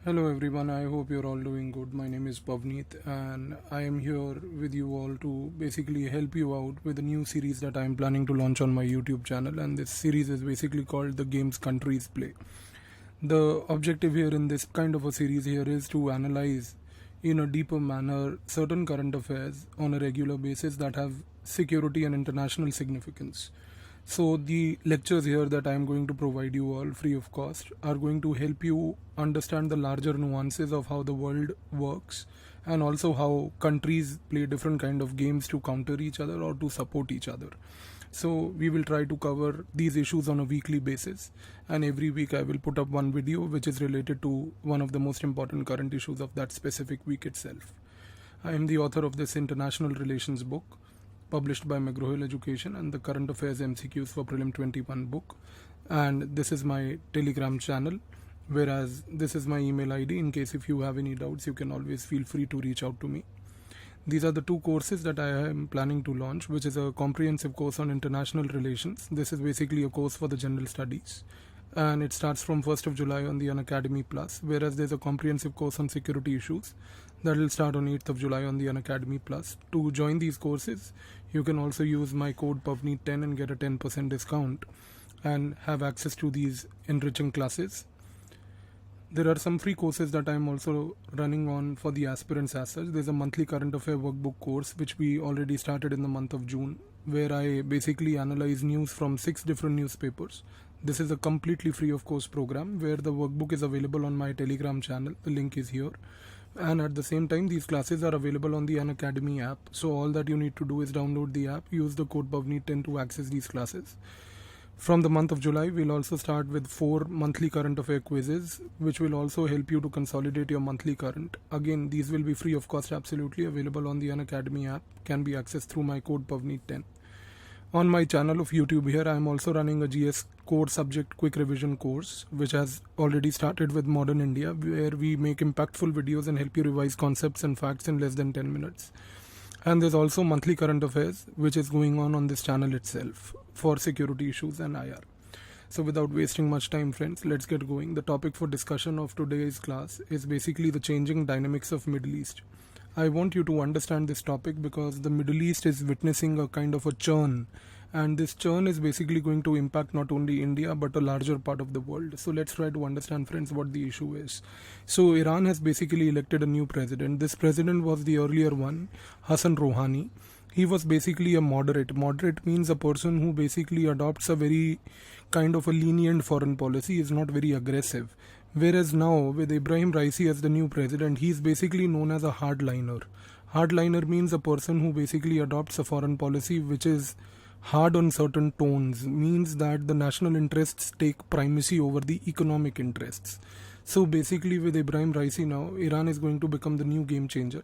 Hello everyone, I hope you're all doing good. My name is Pavneet and I am here with you all to basically help you out with a new series that I am planning to launch on my YouTube channel, and this series is basically called The Games Countries Play. The objective here in this kind of a series here is to analyze in a deeper manner certain current affairs on a regular basis that have security and international significance. So, the lectures here that I am going to provide you all free of cost are going to help you understand the larger nuances of how the world works, and also how countries play different kind of games to counter each other or to support each other. So we will try to cover these issues on a weekly basis, and every week I will put up one video which is related to one of the most important current issues of that specific week itself. I am the author of this international relations book published by McGraw-Hill Education and the Current Affairs MCQs for Prelim 21 book, and this is my Telegram channel, whereas this is my email ID. In case if you have any doubts, you can always feel free to reach out to me. These are the two courses that I am planning to launch, which is a comprehensive course on international relations. This is basically a course for the general studies, and it starts from 1st of July on the Unacademy Plus, whereas there's a comprehensive course on security issues that will start on 8th of July on the Unacademy Plus. To join these courses, you can also use my code PAVNEET10 and get a 10% discount and have access to these enriching classes. There are some free courses that I am also running on for the aspirants as such. There's a monthly current affair workbook course which we already started in the month of June, where I basically analyze news from 6 different newspapers. This is a completely free of course program where the workbook is available on my Telegram channel. The link is here. And at the same time, these classes are available on the Unacademy app. So all that you need to do is download the app, use the code PAVNEET10 to access these classes. From the month of July, we'll also start with 4 monthly current affair quizzes, which will also help you to consolidate your monthly current. Again, these will be free of cost, absolutely available on the Unacademy app, can be accessed through my code PAVNEET10. On my channel of YouTube here, I am also running a GS core subject quick revision course, which has already started with Modern India, where we make impactful videos and help you revise concepts and facts in less than 10 minutes. And there's also monthly current affairs, which is going on this channel itself for security issues and IR. So without wasting much time, friends, let's get going. The topic for discussion of today's class is basically the changing dynamics of Middle East. I want you to understand this topic because the Middle East is witnessing a kind of a churn, and this churn is basically going to impact not only India but a larger part of the world. So let's try to understand, friends, what the issue is. So Iran has basically elected a new president. This president was the earlier one, Hassan Rouhani. He was basically a moderate. Moderate means a person who basically adopts a very kind of a lenient foreign policy, is not very aggressive. Whereas now, with Ibrahim Raisi as the new president, he is basically known as a hardliner. Hardliner means a person who basically adopts a foreign policy which is hard on certain tones, means that the national interests take primacy over the economic interests. So basically, with Ibrahim Raisi now, Iran is going to become the new game changer.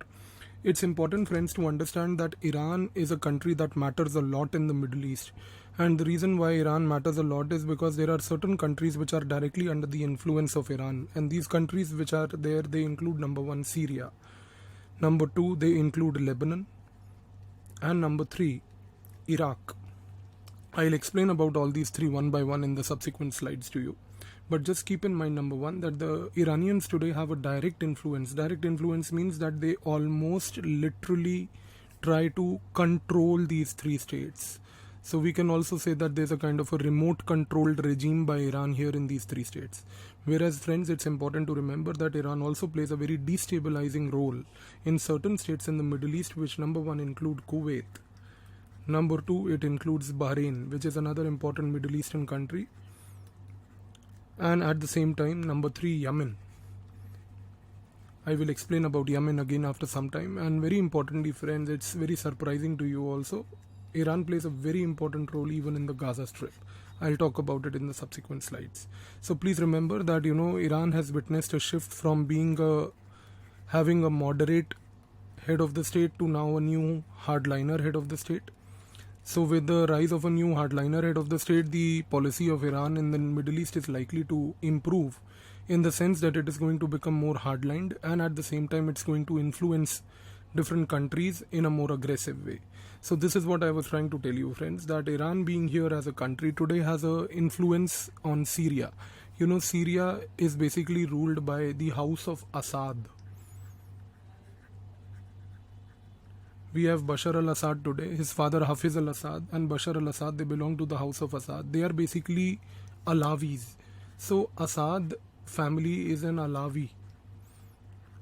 It's important, friends, to understand that Iran is a country that matters a lot in the Middle East. And the reason why Iran matters a lot is because there are certain countries which are directly under the influence of Iran. And these countries which are there, they include number 1, Syria. Number 2, they include Lebanon. And number 3, Iraq. I'll explain about all these 3 one by one in the subsequent slides to you. But just keep in mind, number 1, that the Iranians today have a direct influence. Direct influence means that they almost literally try to control these 3 states. So we can also say that there's a kind of a remote controlled regime by Iran here in these 3 states. Whereas, friends, it's important to remember that Iran also plays a very destabilizing role in certain states in the Middle East, which number 1 include Kuwait. Number 2, it includes Bahrain, which is another important Middle Eastern country. And at the same time, number 3, Yemen. I will explain about Yemen again after some time. And very importantly, friends, it's very surprising to you also, Iran plays a very important role even in the Gaza Strip. I'll talk about it in the subsequent slides. So please remember that, Iran has witnessed a shift from having a moderate head of the state to now a new hardliner head of the state. So with the rise of a new hardliner head of the state, the policy of Iran in the Middle East is likely to improve, in the sense that it is going to become more hardlined, and at the same time it's going to influence different countries in a more aggressive way. So this is what I was trying to tell you, friends, that Iran being here as a country today has an influence on Syria. You know, Syria is basically ruled by the house of Assad. We have Bashar al-Assad today, his father Hafiz al-Assad and Bashar al-Assad, they belong to the house of Assad. They are basically Alawis. So Assad family is an Alawi.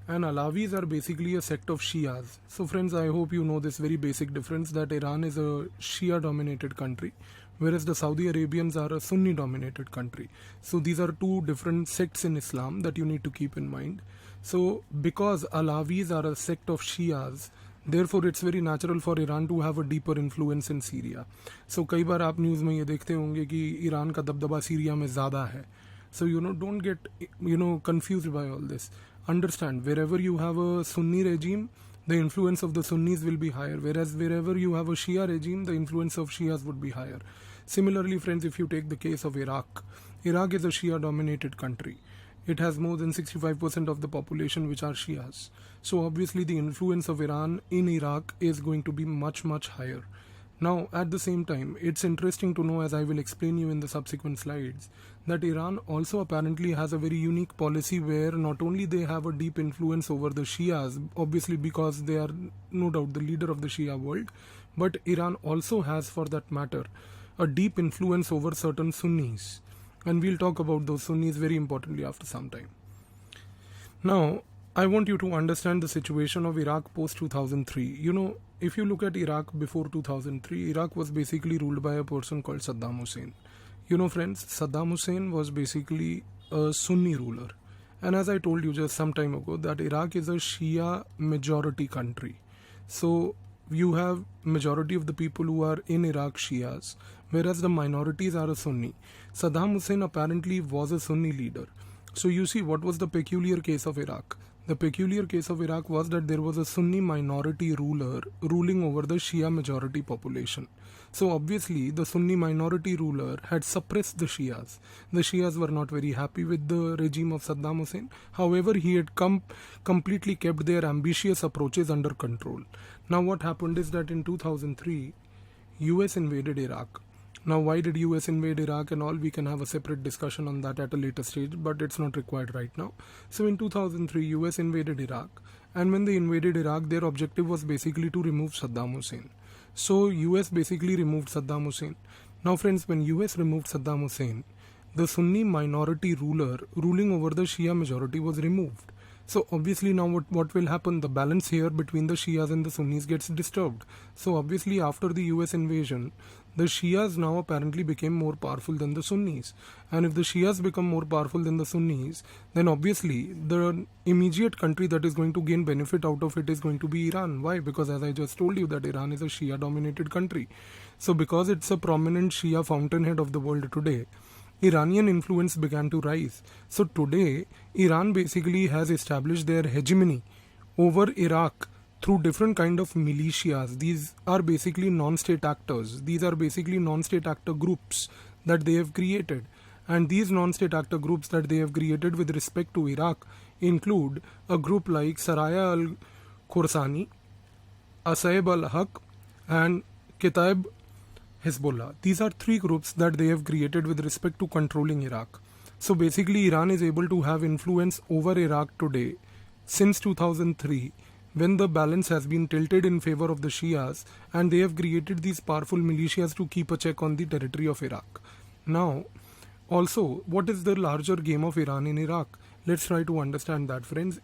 And Alawis are basically a sect of Shias. So friends, I hope you know this very basic difference, that Iran is a Shia dominated country, whereas the Saudi Arabians are a Sunni dominated country. So these are two different sects in Islam that you need to keep in mind. So because Alawis are a sect of Shias, therefore it's very natural for Iran to have a deeper influence in Syria. So कई बार आप news में ये देखते होंगे कि Iran का दबदबा Syria में ज़्यादा है. So don't get confused by all this. Understand, wherever you have a Sunni regime, the influence of the Sunnis will be higher, whereas wherever you have a Shia regime, the influence of Shias would be higher. Similarly, friends, if you take the case of Iraq, Iraq is a Shia dominated country. It has more than 65% of the population which are Shias. So obviously the influence of Iran in Iraq is going to be much, much higher. Now, at the same time, it's interesting to know, as I will explain you in the subsequent slides, that Iran also apparently has a very unique policy where not only they have a deep influence over the Shias, obviously because they are no doubt the leader of the Shia world, but Iran also has, for that matter, a deep influence over certain Sunnis. And we'll talk about those Sunnis very importantly after some time. Now, I want you to understand the situation of Iraq post 2003. If you look at Iraq before 2003, Iraq was basically ruled by a person called Saddam Hussein. Friends, Saddam Hussein was basically a Sunni ruler. And as I told you just some time ago, that Iraq is a Shia majority country. So you have majority of the people who are in Iraq Shias, whereas the minorities are a Sunni. Saddam Hussein apparently was a Sunni leader. So you see, what was the peculiar case of Iraq? The peculiar case of Iraq was that there was a Sunni minority ruler ruling over the Shia majority population. So obviously the Sunni minority ruler had suppressed the Shias. The Shias were not very happy with the regime of Saddam Hussein. However, he had completely kept their ambitious approaches under control. Now what happened is that in 2003, US invaded Iraq. Now why did US invade Iraq and all, we can have a separate discussion on that at a later stage, but it's not required right now. So in 2003, US invaded Iraq, and when they invaded Iraq, their objective was basically to remove Saddam Hussein. So US basically removed Saddam Hussein. Now friends, when US removed Saddam Hussein, the Sunni minority ruler ruling over the Shia majority was removed. So obviously now what will happen? The balance here between the Shias and the Sunnis gets disturbed. So obviously after the US invasion, the Shias now apparently became more powerful than the Sunnis. And if the Shias become more powerful than the Sunnis, then obviously the immediate country that is going to gain benefit out of it is going to be Iran. Why? Because as I just told you, that Iran is a Shia dominated country. So because it's a prominent Shia fountainhead of the world today, Iranian influence began to rise. So today, Iran basically has established their hegemony over Iraq through different kind of militias. These are basically non-state actors. These are basically non-state actor groups that they have created. And these non-state actor groups that they have created with respect to Iraq include a group like Saraya al-Khorsani, Asaib al-Haq, and Kataib Hezbollah. These are three groups that they have created with respect to controlling Iraq. So basically Iran is able to have influence over Iraq today since 2003, when the balance has been tilted in favor of the Shias, and they have created these powerful militias to keep a check on the territory of Iraq. Now, also, what is the larger game of Iran in Iraq? Let's try to understand that, friends.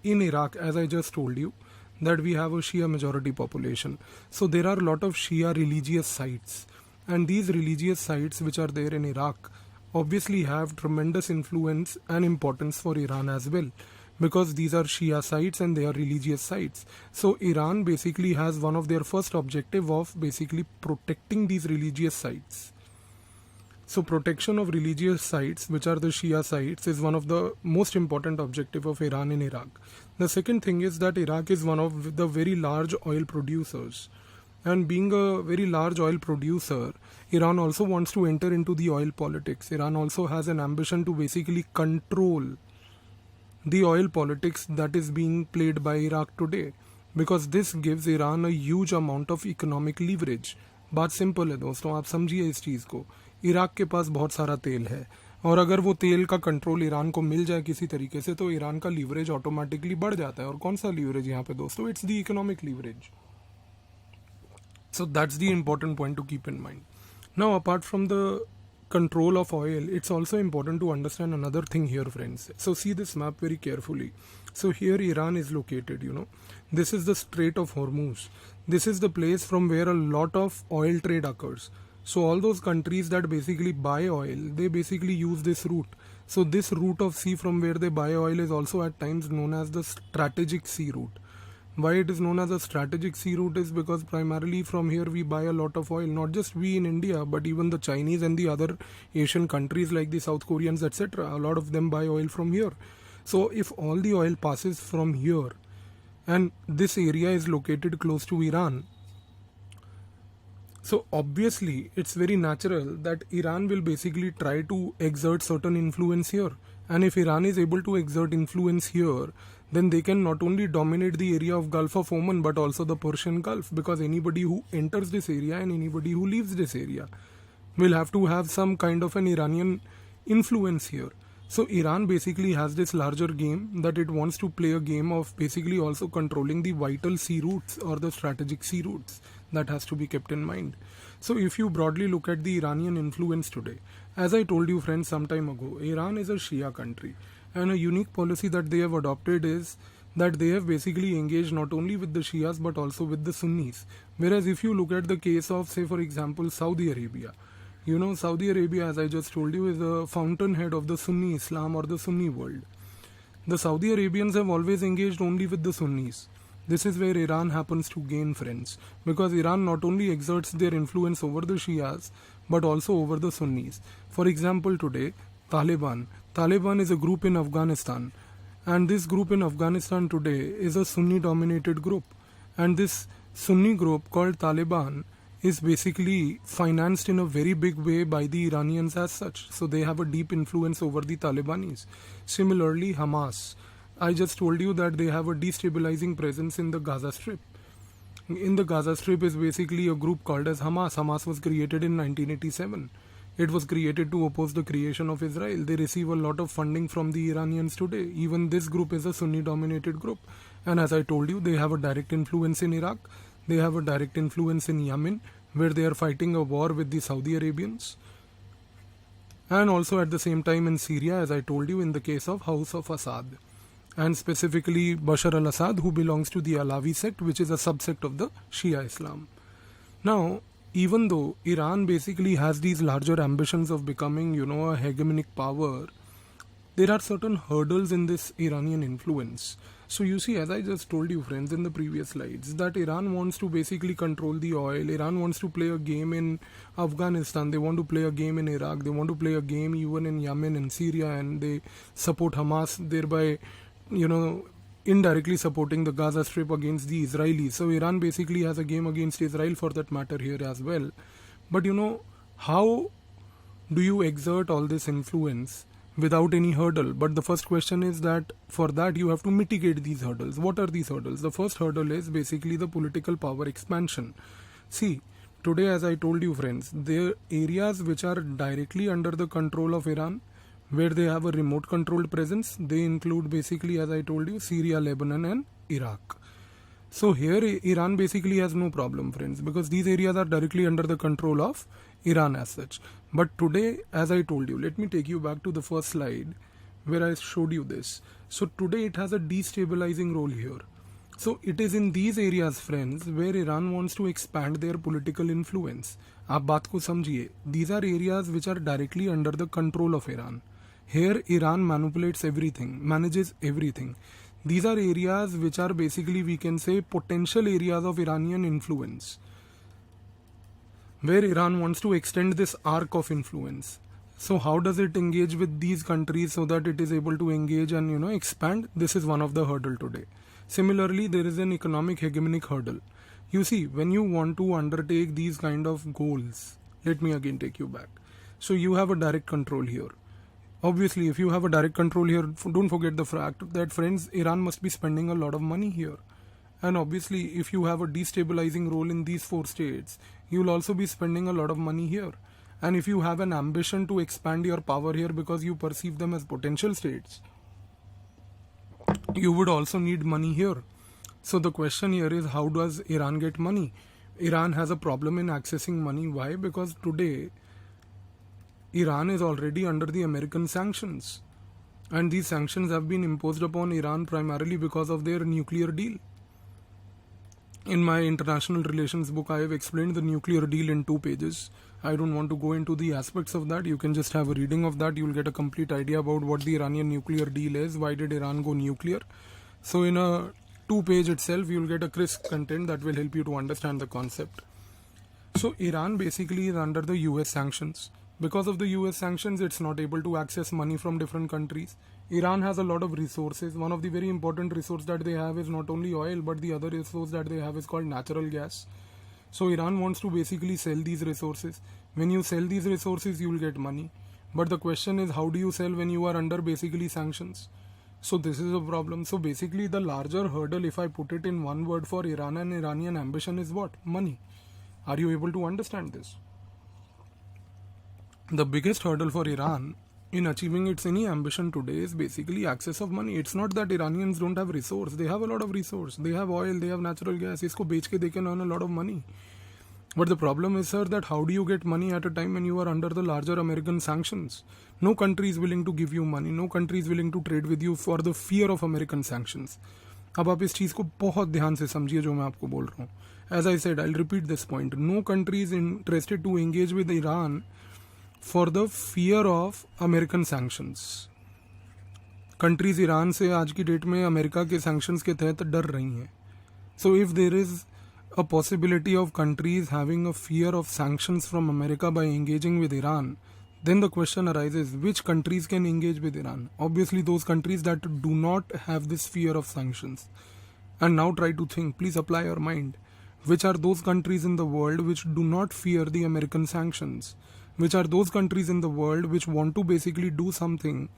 In Iraq, as I just told you, that we have a Shia majority population. So there are a lot of Shia religious sites, and these religious sites which are there in Iraq obviously have tremendous influence and importance for Iran as well, because these are Shia sites and they are religious sites. So Iran basically has one of their first objective of basically protecting these religious sites. So protection of religious sites, which are the Shia sites, is one of the most important objective of Iran in Iraq. The second thing is that Iraq is one of the very large oil producers. And being a very large oil producer, Iran also wants to enter into the oil politics. Iran also has an ambition to basically control the oil politics that is being played by Iraq today, because this gives Iran a huge amount of economic leverage. बात simple है दोस्तों, आप समझिए इस चीज़ को. Iraq के पास बहुत सारा तेल है और अगर वो तेल का कंट्रोल ईरान को मिल जाए किसी तरीके से तो ईरान का लीवरेज ऑटोमेटिकली बढ़ जाता है. और कौन सा लीवरेज यहाँ पे दोस्तों? It's the economic leverage. So that's the important point to keep in mind. Now, apart from the control of oil, it's also important to understand another thing here, friends. So see this map very carefully. So here Iran is located, This is the Strait of Hormuz. This is the place from where a lot of oil trade occurs. So all those countries that basically buy oil, they basically use this route. So this route of sea from where they buy oil is also at times known as the strategic sea route. Why it is known as a strategic sea route is because primarily from here we buy a lot of oil. Not just we in India, but even the Chinese and the other Asian countries like the South Koreans, etc. A lot of them buy oil from here. So if all the oil passes from here and this area is located close to Iran, so obviously it's very natural that Iran will basically try to exert certain influence here. And if Iran is able to exert influence here, then they can not only dominate the area of Gulf of Oman but also the Persian Gulf, because anybody who enters this area and anybody who leaves this area will have to have some kind of an Iranian influence here. So Iran basically has this larger game that it wants to play a game of basically also controlling the vital sea routes or the strategic sea routes. That has to be kept in mind. So if you broadly look at the Iranian influence today, as I told you friends some time ago, Iran is a Shia country, and a unique policy that they have adopted is that they have basically engaged not only with the Shias but also with the Sunnis. Whereas if you look at the case of, say for example, Saudi Arabia, Saudi Arabia, as I just told you, is a fountainhead of the Sunni Islam or the Sunni world. The Saudi Arabians have always engaged only with the Sunnis. This is where Iran happens to gain friends, because Iran not only exerts their influence over the Shias but also over the Sunnis. For example, today, Taliban. Taliban is a group in Afghanistan, and this group in Afghanistan today is a Sunni dominated group, and this Sunni group called Taliban is basically financed in a very big way by the Iranians as such. So they have a deep influence over the Talibanis. Similarly, Hamas. I just told you that they have a destabilizing presence in the Gaza Strip. In the Gaza Strip is basically a group called as Hamas. Hamas was created in 1987. It was created to oppose the creation of Israel. They receive a lot of funding from the Iranians today. Even this group is a Sunni dominated group. And as I told you, they have a direct influence in Iraq. They have a direct influence in Yemen, where they are fighting a war with the Saudi Arabians. And also at the same time in Syria, as I told you, in the case of House of Assad. And specifically Bashar al-Assad, who belongs to the Alawi sect, which is a subsect of the Shia Islam. Now, even though Iran basically has these larger ambitions of becoming, a hegemonic power, there are certain hurdles in this Iranian influence. So you see, as I just told you friends in the previous slides, that Iran wants to basically control the oil. Iran wants to play a game in Afghanistan. They want to play a game in Iraq. They want to play a game even in Yemen and Syria, and they support Hamas, thereby indirectly supporting the Gaza Strip against the Israelis. So Iran basically has a game against Israel for that matter here as well. But how do you exert all this influence without any hurdle? But the first question is that for that you have to mitigate these hurdles. What are these hurdles? The first hurdle is basically the political power expansion. See, today, as I told you friends, the areas which are directly under the control of Iran, where they have a remote controlled presence, they include basically, as I told you, Syria, Lebanon and Iraq. So here Iran basically has no problem friends, because these areas are directly under the control of Iran as such. But today, as I told you, let me take you back to the first slide where I showed you this. So today it has a destabilizing role here. So it is in these areas friends where Iran wants to expand their political influence. आप बात को समझिए. These are areas which are directly under the control of Iran. Here Iran manipulates everything, manages everything. These are areas which are basically, we can say, potential areas of Iranian influence, where Iran wants to extend this arc of influence. So how does it engage with these countries so that it is able to engage and expand? This is one of the hurdle today. Similarly, there is an economic hegemonic hurdle. You see, when you want to undertake these kind of goals, let me again take you back. So you have a direct control here. Obviously, if you have a direct control here, don't forget the fact that friends, Iran must be spending a lot of money here. And obviously, if you have a destabilizing role in these 4 states, you will also be spending a lot of money here. And if you have an ambition to expand your power here because you perceive them as potential states, you would also need money here. So the question here is, how does Iran get money? Iran has a problem in accessing money. Why? Because today Iran is already under the American sanctions, and these sanctions have been imposed upon Iran primarily because of their nuclear deal. In my international relations book, I have explained the nuclear deal in 2 pages. I don't want to go into the aspects of that. You can just have a reading of that. You will get a complete idea about what the Iranian nuclear deal is. Why did Iran go nuclear? So in a 2-page itself, you will get a crisp content that will help you to understand the concept. So Iran basically is under the US sanctions. Because of the US sanctions, it's not able to access money from different countries. Iran has a lot of resources. One of the very important resources that they have is not only oil, but the other resource that they have is called natural gas. So Iran wants to basically sell these resources. When you sell these resources, you will get money. But the question is, how do you sell when you are under basically sanctions? So this is a problem. So basically the larger hurdle, if I put it in one word for Iran and Iranian ambition, is what? Money. Are you able to understand this? The biggest hurdle for Iran in achieving its any ambition today is basically access of money. It's not that Iranians don't have resource. They have a lot of resource. They have oil, they have natural gas. Isko bech ke they can earn a lot of money. But the problem is, sir, that how do you get money at a time when you are under the larger American sanctions? No country is willing to give you money. No country is willing to trade with you for the fear of American sanctions. अब आप इस चीज़ को बहुत ध्यान से समझिए जो मैं आपको बोल रहा हूँ. As I said, I'll repeat this point. No country is interested to engage with Iran for the fear of American sanctions. Countries Iran से आज की डेट में अमेरिका के sanctions के तहत डर रही हैं. So if there is a possibility of countries having a fear of sanctions from America by engaging with Iran, then the question arises, which countries can engage with Iran? Obviously those countries that do not have this fear of sanctions. And now try to think, please apply your mind. Which are those countries in the world which do not fear the American sanctions? Which are those countries in the world which want to basically do something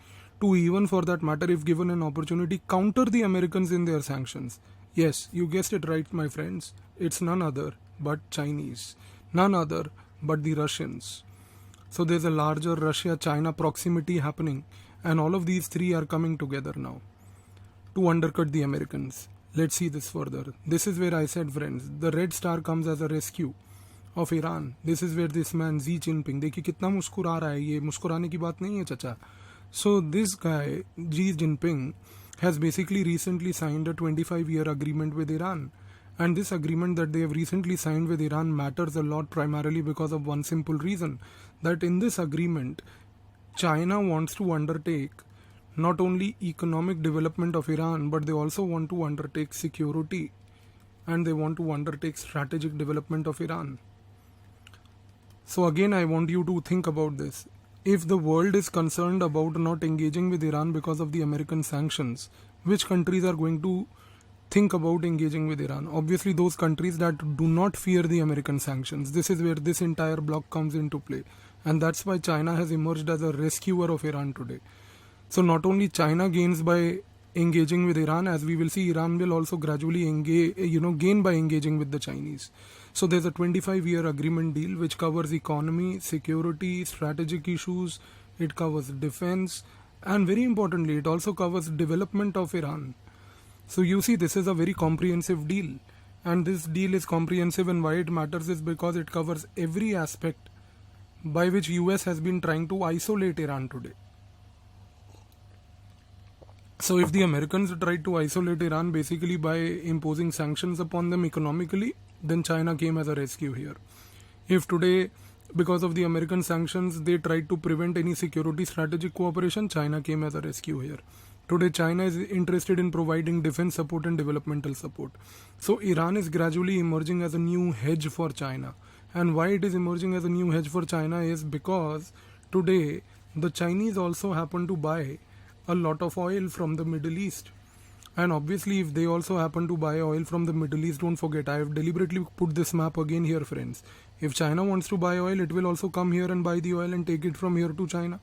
to, even for that matter, if given an opportunity, counter the Americans in their sanctions? Yes, you guessed it right, my friends. It's none other but Chinese. None other but the Russians. So there's a larger Russia-China proximity happening, and all of these three are coming together now to undercut the Americans. Let's see this further. This is where I said, friends, the red star comes as a rescue of Iran. This is where this man Xi Jinping, देखिए कितना मुस्कुरा रहा है, ये मुस्कुराने की बात नहीं है चाचा. So this guy Xi Jinping has basically recently signed a 25-year agreement with Iran. And this agreement that they have recently signed with Iran matters a lot primarily because of one simple reason, that in this agreement, China wants to undertake not only economic development of Iran, but they also want to undertake security, and they want to undertake strategic development of Iran. So again, I want you to think about this. If the world is concerned about not engaging with Iran because of the American sanctions, which countries are going to think about engaging with Iran? Obviously those countries that do not fear the American sanctions. This is where this entire block comes into play, and that's why China has emerged as a rescuer of Iran today. So not only China gains by engaging with Iran, as we will see, Iran will also gradually gain by engaging with the Chinese. So there's a 25-year agreement deal which covers economy, security, strategic issues, it covers defense, and very importantly it also covers development of Iran. So you see, this is a very comprehensive deal, and this deal is comprehensive, and why it matters is because it covers every aspect by which US has been trying to isolate Iran today. So if the Americans tried to isolate Iran basically by imposing sanctions upon them economically, then China came as a rescue here. If today, because of the American sanctions, they tried to prevent any security strategic cooperation, China came as a rescue here. Today, China is interested in providing defense support and developmental support. So Iran is gradually emerging as a new hedge for China. And why it is emerging as a new hedge for China is because today the Chinese also happen to buy a lot of oil from the Middle East. And obviously if they also happen to buy oil from the Middle East, don't forget, I have deliberately put this map again here, friends. If China wants to buy oil, it will also come here and buy the oil and take it from here to China.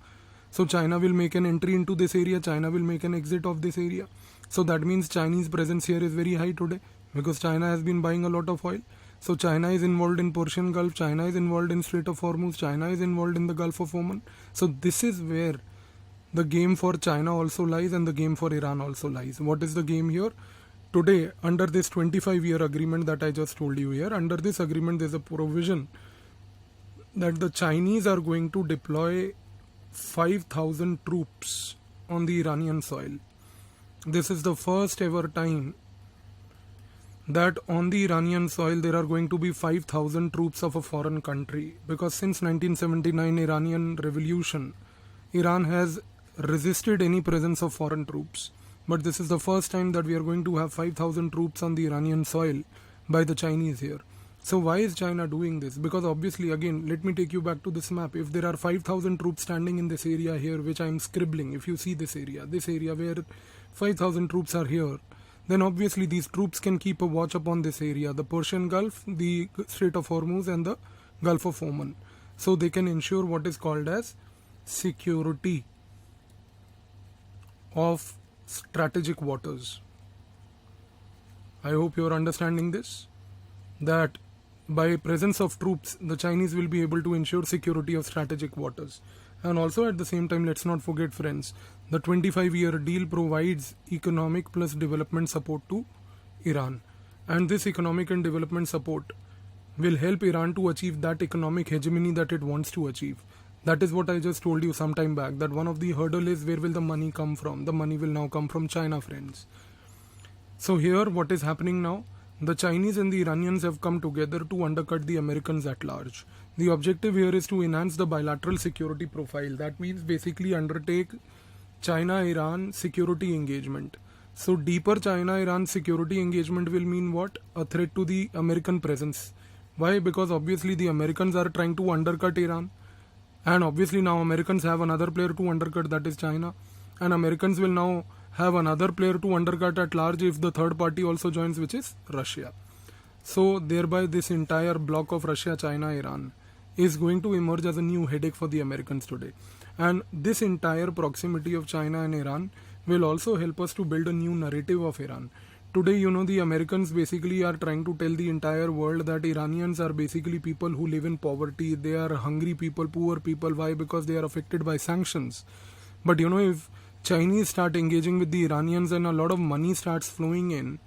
So China will make an entry into this area, China will make an exit of this area. So that means Chinese presence here is very high today because China has been buying a lot of oil. So China is involved in Persian Gulf, China is involved in Strait of Hormuz, China is involved in the Gulf of Oman. So this is where the game for China also lies and the game for Iran also lies. What is the game here? Today, under this 25-year agreement that I just told you here, under this agreement there's a provision that the Chinese are going to deploy 5,000 troops on the Iranian soil. This is the first ever time that on the Iranian soil there are going to be 5,000 troops of a foreign country, because since 1979 Iranian revolution, Iran has resisted any presence of foreign troops. But this is the first time that we are going to have 5,000 troops on the Iranian soil by the Chinese here. So why is China doing this? Because obviously, again, let me take you back to this map. If there are 5,000 troops standing in this area here, which I am scribbling, if you see this area where 5,000 troops are here, then obviously these troops can keep a watch upon this area, the Persian Gulf, the Strait of Hormuz and the Gulf of Oman. So they can ensure what is called as security of strategic waters. I hope you are understanding this, that by presence of troops the Chinese will be able to ensure security of strategic waters. And also at the same time, let's not forget friends, the 25-year deal provides economic plus development support to Iran, and this economic and development support will help Iran to achieve that economic hegemony that it wants to achieve. That is what I just told you some time back, that one of the hurdle is where will the money come from. The money will now come from China, friends. So here what is happening now, the Chinese and the Iranians have come together to undercut the Americans at large. The objective here is to enhance the bilateral security profile. That means basically undertake China-Iran security engagement. So deeper China-Iran security engagement will mean what? A threat to the American presence. Why? Because obviously the Americans are trying to undercut Iran. And obviously now Americans have another player to undercut, that is China. And Americans will now have another player to undercut at large if the third party also joins, which is Russia. So thereby this entire block of Russia, China, Iran is going to emerge as a new headache for the Americans today. And this entire proximity of China and Iran will also help us to build a new narrative of Iran. Today, the Americans basically are trying to tell the entire world that Iranians are basically people who live in poverty. They are hungry people, poor people. Why? Because they are affected by sanctions. But if Chinese start engaging with the Iranians and a lot of money starts flowing in,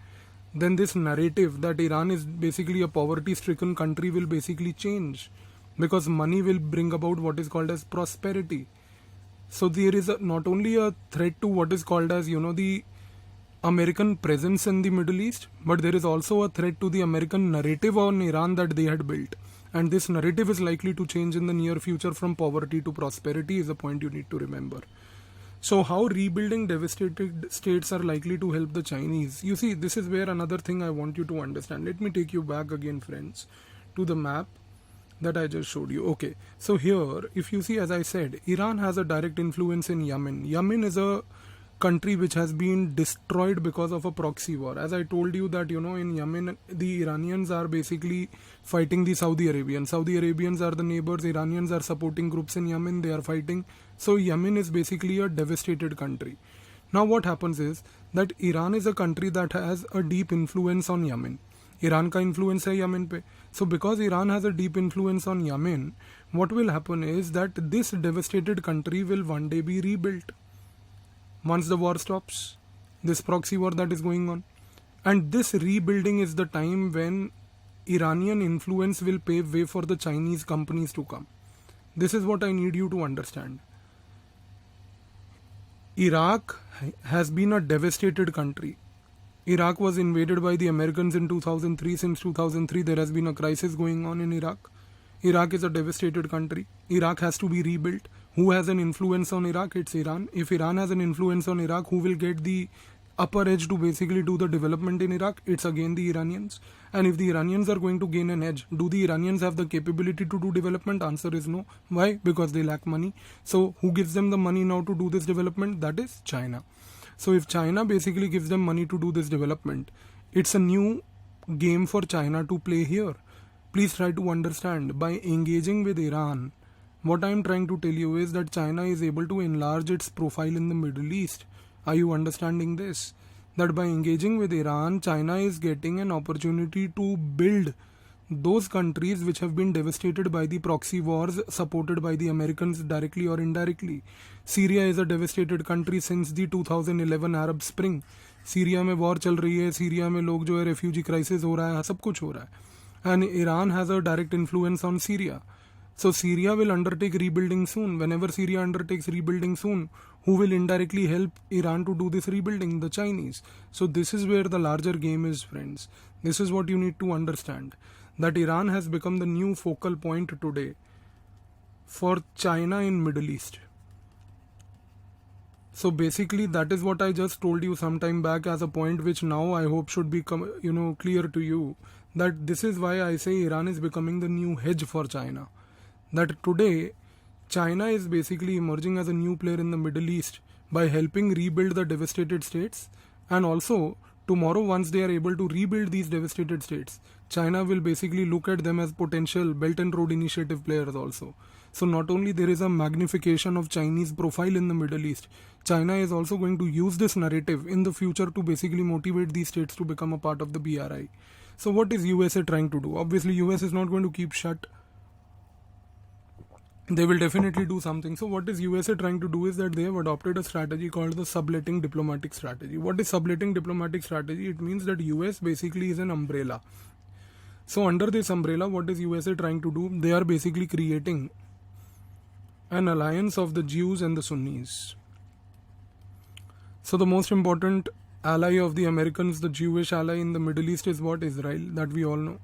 then this narrative that Iran is basically a poverty-stricken country will basically change, because money will bring about what is called as prosperity. So there is not only a threat to what is called as the American presence in the Middle East, but there is also a threat to the American narrative on Iran that they had built. And this narrative is likely to change in the near future from poverty to prosperity is a point you need to remember. So how rebuilding devastated states are likely to help the Chinese? You see, this is where another thing I want you to understand. Let me take you back again, friends, to the map that I just showed you. Okay, so here, if you see, as I said, Iran has a direct influence in Yemen. Yemen is a country which has been destroyed because of a proxy war. As I told you that in Yemen the Iranians are basically fighting the Saudi Arabians. Saudi Arabians are the neighbors, Iranians are supporting groups in Yemen, they are fighting. So Yemen is basically a devastated country. Now what happens is that Iran is a country that has a deep influence on Yemen. Iran ka influence hai Yemen pe. So because Iran has a deep influence on Yemen, what will happen is that this devastated country will one day be rebuilt. Once the war stops, this proxy war that is going on. And this rebuilding is the time when Iranian influence will pave way for the Chinese companies to come. This is what I need you to understand. Iraq has been a devastated country. Iraq was invaded by the Americans in 2003. Since 2003, there has been a crisis going on in Iraq. Iraq is a devastated country. Iraq has to be rebuilt. Who has an influence on Iraq? It's Iran. If Iran has an influence on Iraq, who will get the upper edge to basically do the development in Iraq? It's again the Iranians. And if the Iranians are going to gain an edge, do the Iranians have the capability to do development? Answer is no. Why? Because they lack money. So who gives them the money now to do this development? That is China. So if China basically gives them money to do this development, it's a new game for China to play here. Please try to understand, by engaging with Iran, what I am trying to tell you is that China is able to enlarge its profile in the Middle East. Are you understanding this? That by engaging with Iran, China is getting an opportunity to build those countries which have been devastated by the proxy wars supported by the Americans directly or indirectly. Syria is a devastated country since the 2011 Arab Spring. Syria में war चल रही है, Syria में लोग जो है refugee crisis हो रहा है, सब कुछ हो रहा है, and Iran has a direct influence on Syria. So Syria will undertake rebuilding soon. Whenever Syria undertakes rebuilding soon, who will indirectly help Iran to do this rebuilding? The Chinese. So this is where the larger game is, friends. This is what you need to understand. That Iran has become the new focal point today for China in Middle East. So basically that is what I just told you some time back as a point which now I hope should become clear to you, that this is why I say Iran is becoming the new hedge for China. That today China is basically emerging as a new player in the Middle East by helping rebuild the devastated states, and also tomorrow once they are able to rebuild these devastated states, China will basically look at them as potential Belt and Road Initiative players also. So not only there is a magnification of Chinese profile in the Middle East, China is also going to use this narrative in the future to basically motivate these states to become a part of the BRI. So what is USA trying to do? Obviously US is not going to keep shut. They will definitely do something. So what is USA trying to do is that they have adopted a strategy called the subletting diplomatic strategy. What is subletting diplomatic strategy? It means that US basically is an umbrella. So under this umbrella, what is USA trying to do? They are basically creating an alliance of the Jews and the Sunnis. So the most important ally of the Americans, the Jewish ally in the Middle East, is what? Israel, that we all know.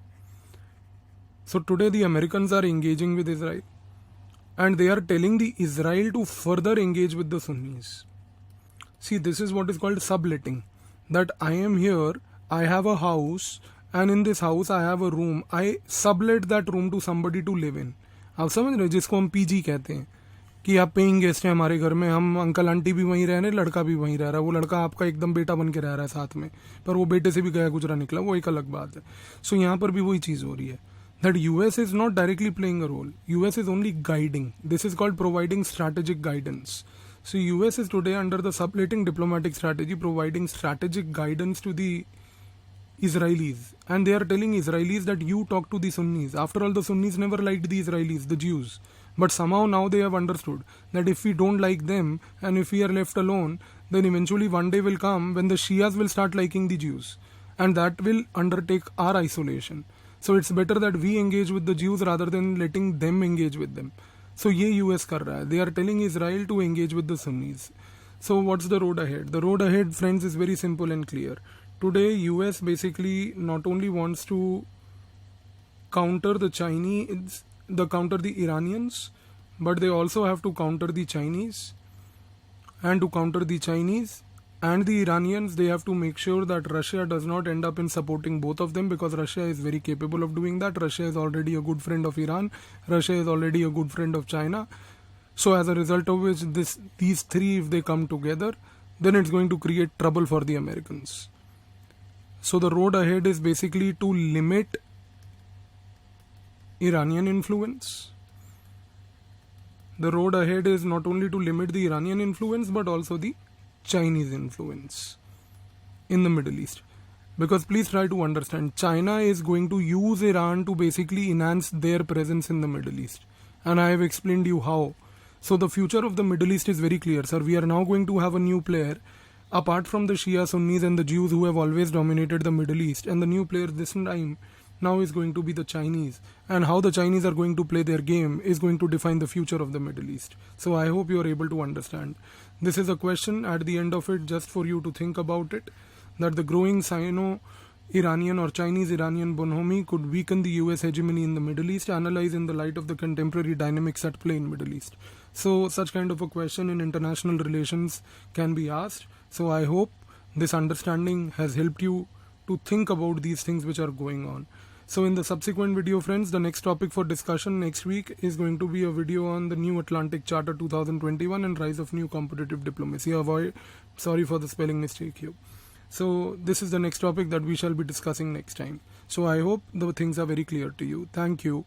So today the Americans are engaging with Israel, and they are telling the Israel to further engage with the Sunnis. See, this is what is called subletting. That I am here, I have a house, and in this house I have a room. I sublet that room to somebody to live in. आप समझ रहे, जिसको हम PG कहते हैं, कि आप paying guest हैं हमारे घर में, हम अंकल आंटी भी वहीं रह रहे हैं, लड़का भी वहीं रह रहा है, वो लड़का आपका एकदम बेटा बन के रह रहा है साथ में, पर वो बेटे से भी गया गुजरा निकला, वो एक अलग बात है. सो यहाँ पर भी वही चीज़ हो रही है. That US is not directly playing a role. US is only guiding. This is called providing strategic guidance. So US is today under the subletting diplomatic strategy providing strategic guidance to the Israelis. And they are telling Israelis that you talk to the Sunnis. After all, the Sunnis never liked the Israelis, the Jews. But somehow now they have understood that if we don't like them and if we are left alone, then eventually one day will come when the Shias will start liking the Jews. And that will undertake our isolation. So it's better that we engage with the Jews rather than letting them engage with them. So ये US कर रहा है. They are telling Israel to engage with the Sunnis. So what's the road ahead? The road ahead, friends, is very simple and clear. Today US basically not only wants to counter the Chinese, counter the Iranians, but they also have to counter the Chinese. And to counter the Chinese and the Iranians, they have to make sure that Russia does not end up in supporting both of them, because Russia is very capable of doing that. Russia is already a good friend of Iran. Russia is already a good friend of China. So as a result of which, these three, if they come together, then it's going to create trouble for the Americans. So the road ahead is basically to limit Iranian influence. The road ahead is not only to limit the Iranian influence, but also the Chinese influence in the Middle East. Because please try to understand, China is going to use Iran to basically enhance their presence in the Middle East. And I have explained you how. So the future of the Middle East is very clear, sir. We are now going to have a new player, apart from the Shia Sunnis and the Jews who have always dominated the Middle East. And the new player this time now is going to be the Chinese. And how the Chinese are going to play their game is going to define the future of the Middle East. So I hope you are able to understand. This is a question at the end of it just for you to think about it, that the growing Sino-Iranian or Chinese-Iranian bonhomie could weaken the US hegemony in the Middle East, analyzed in the light of the contemporary dynamics at play in Middle East. So such kind of a question in international relations can be asked. So I hope this understanding has helped you to think about these things which are going on. So in the subsequent video, friends, the next topic for discussion next week is going to be a video on the New Atlantic Charter 2021 and rise of new competitive diplomacy. Sorry for the spelling mistake here. So this is the next topic that we shall be discussing next time. So I hope the things are very clear to you. Thank you.